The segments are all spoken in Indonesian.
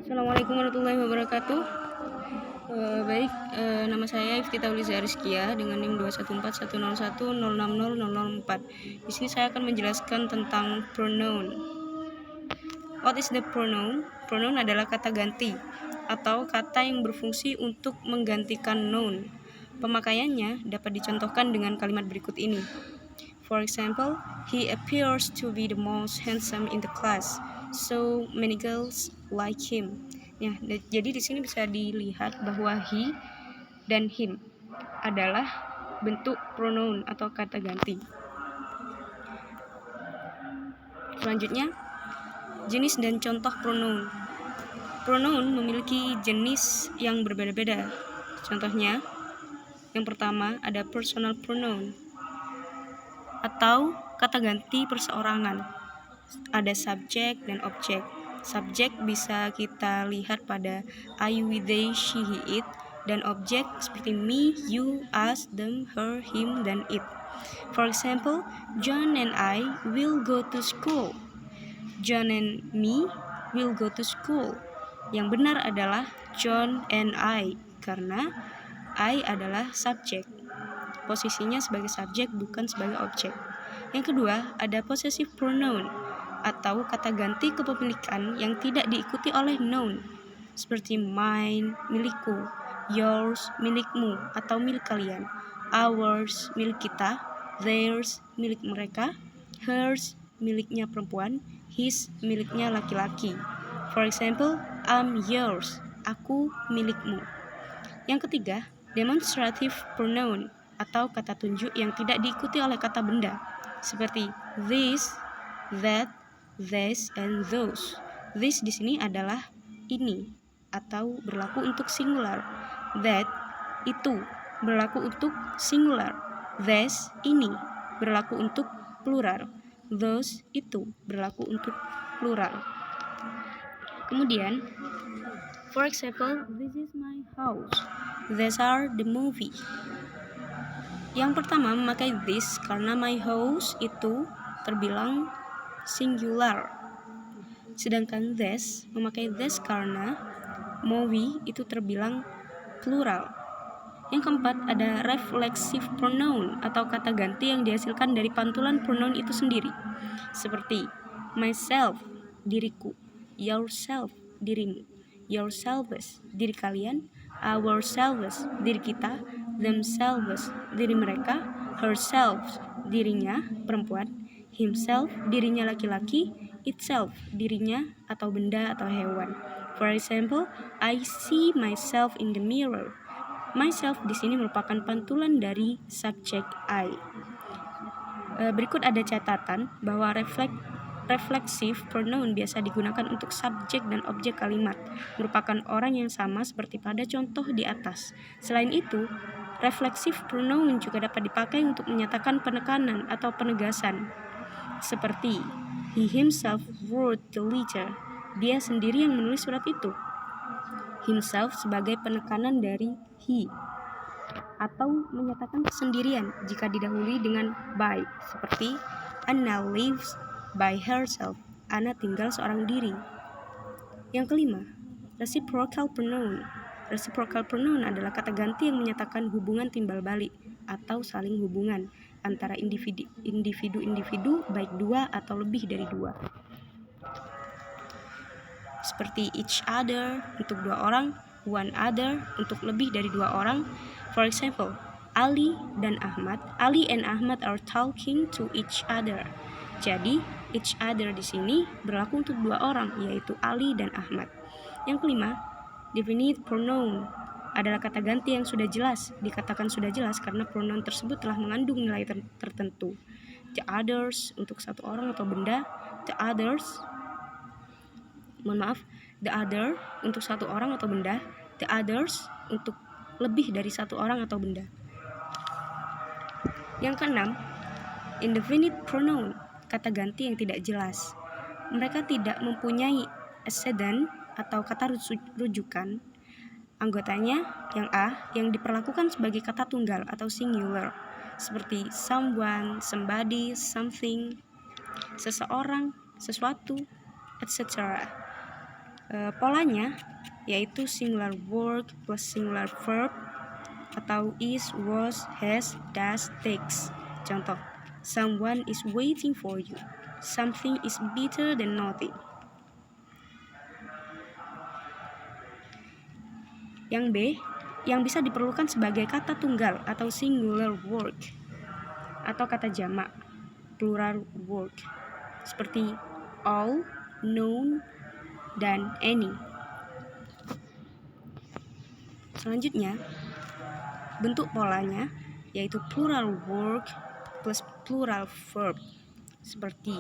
Assalamualaikum warahmatullahi wabarakatuh. Nama saya Ifti Tauliza Rizkia dengan NIM 21410101004. Di sini saya akan menjelaskan tentang pronoun. What is the pronoun? Pronoun adalah kata ganti atau kata yang berfungsi untuk menggantikan noun. Pemakaiannya dapat dicontohkan dengan kalimat berikut ini. For example, he appears to be the most handsome in the class, so many girls like him. Ya, jadi di sini bisa dilihat bahwa he dan him adalah bentuk pronoun atau kata ganti. Selanjutnya, jenis dan contoh pronoun. Pronoun memiliki jenis yang berbeda-beda. Contohnya, yang pertama ada personal pronoun atau kata ganti perseorangan. Ada subjek dan objek. Subjek bisa kita lihat pada I, we, they, she, he, it, dan objek seperti me, you, us, them, her, him, dan it. For example, John and I will go to school. John and me will go to school. Yang benar adalah John and I karena I adalah subjek. Posisinya sebagai subjek bukan sebagai objek. Yang kedua, ada possessive pronoun atau kata ganti kepemilikan yang tidak diikuti oleh noun, seperti mine, milikku, yours, milikmu atau milik kalian, ours, milik kita, theirs, milik mereka, hers, miliknya perempuan, his, miliknya laki-laki. For example, I'm yours, aku milikmu. Yang ketiga, demonstrative pronoun atau kata tunjuk yang tidak diikuti oleh kata benda, seperti this, that, this, and those. This di sini adalah ini atau berlaku untuk singular. That itu berlaku untuk singular. This ini berlaku untuk plural. Those itu berlaku untuk plural. Kemudian, for example, this is my house. These are the movie. Yang pertama memakai this karena my house itu terbilang singular. Sedangkan this memakai this karena movie itu terbilang plural. Yang keempat ada reflexive pronoun atau kata ganti yang dihasilkan dari pantulan pronoun itu sendiri. Seperti myself, diriku, yourself, dirimu, yourselves, diri kalian, ourselves, diri kita, themselves, diri mereka, herself, dirinya, perempuan, himself, dirinya laki-laki, itself, dirinya atau benda atau hewan. For example, I see myself in the mirror. Myself di sini merupakan pantulan dari subjek I. Berikut ada catatan bahwa reflexive pronoun biasa digunakan untuk subjek dan objek kalimat, merupakan orang yang sama seperti pada contoh di atas. Selain itu, reflexive pronoun juga dapat dipakai untuk menyatakan penekanan atau penegasan, seperti he himself wrote the letter. Dia sendiri yang menulis surat itu. Himself sebagai penekanan dari he, atau menyatakan kesendirian jika didahului dengan by, seperti Anna lives by herself. Anna tinggal seorang diri. Yang kelima, reciprocal pronoun. Reciprocal pronoun adalah kata ganti yang menyatakan hubungan timbal balik atau saling hubungan antara individu baik dua atau lebih dari dua. Seperti each other untuk dua orang, one other untuk lebih dari dua orang. For example, Ali and Ahmad are talking to each other. Jadi, each other di sini berlaku untuk dua orang, yaitu Ali dan Ahmad. Yang kelima, definite pronoun adalah kata ganti yang sudah jelas. Dikatakan sudah jelas karena pronoun tersebut telah mengandung nilai tertentu. The others untuk satu orang atau benda, the other untuk satu orang atau benda, the others untuk lebih dari satu orang atau benda. Yang keenam, indefinite pronoun, kata ganti yang tidak jelas. Mereka tidak mempunyai antecedent atau kata rujukan. Anggotanya yang A yang diperlakukan sebagai kata tunggal atau singular, seperti someone, somebody, something, seseorang, sesuatu, etc. Polanya yaitu singular word plus singular verb atau is, was, has, does, takes. Contoh, someone is waiting for you. Something is better than nothing. Yang B, yang bisa diperlukan sebagai kata tunggal atau singular word atau kata jamak plural word seperti all, none, dan any. Selanjutnya, bentuk polanya yaitu plural word plus plural verb seperti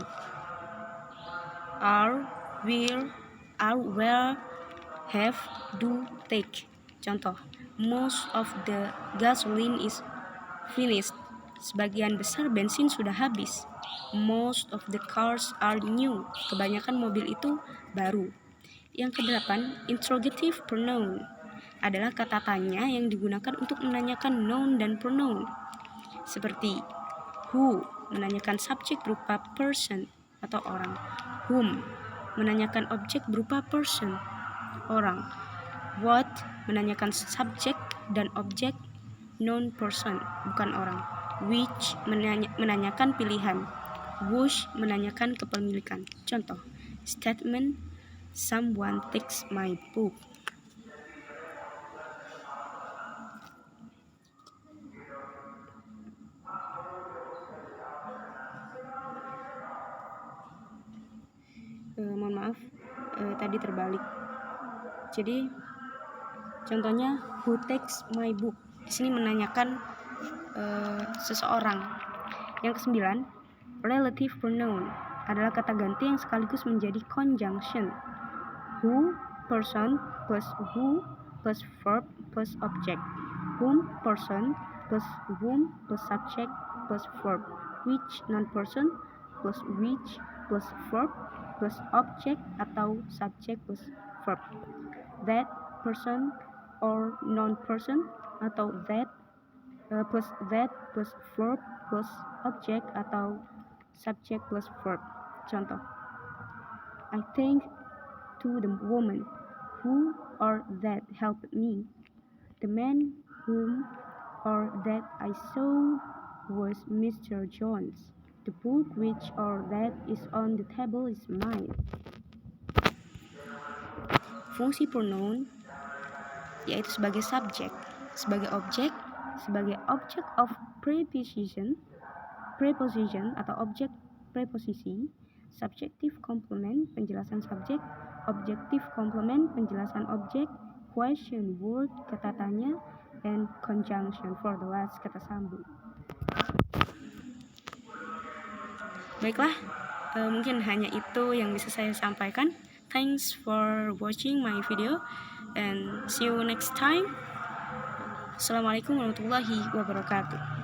are, will, are, were, have, do, take. Contoh, most of the gasoline is finished. Sebagian besar bensin sudah habis. Most of the cars are new. Kebanyakan mobil itu baru. Yang kedelapan, interrogative pronoun adalah kata tanya yang digunakan untuk menanyakan noun dan pronoun. Seperti who menanyakan subjek berupa person atau orang. Whom menanyakan objek berupa person, orang. What menanyakan subjek dan objek non person, bukan orang. Which menanyakan pilihan. Whose menanyakan kepemilikan. Contoh, statement someone takes my book. Mohon maaf, tadi terbalik. Jadi contohnya who takes my book. Di sini menanyakan seseorang. Yang ke-9, relative pronoun adalah kata ganti yang sekaligus menjadi conjunction. Who, person, plus who, plus verb, plus object. Whom, person, plus whom, plus subject, plus verb. Which, non-person, plus which, plus verb, plus object atau subject plus verb. That, person, or non-person, atau that, plus verb, plus object atau subject plus verb. Contoh, I thank to the woman who or that helped me. The man whom or that I saw was Mr. Jones. The book which or that is on the table is mine. Fungsi pronoun yaitu sebagai subjek, sebagai objek of preposition atau objek preposisi, subjective complement penjelasan subjek, objective complement penjelasan objek, question word kata tanya, and conjunction for the last kata sambung. Baiklah, mungkin hanya itu yang bisa saya sampaikan. Thanks for watching my video and see you next time. Assalamualaikum warahmatullahi wabarakatuh.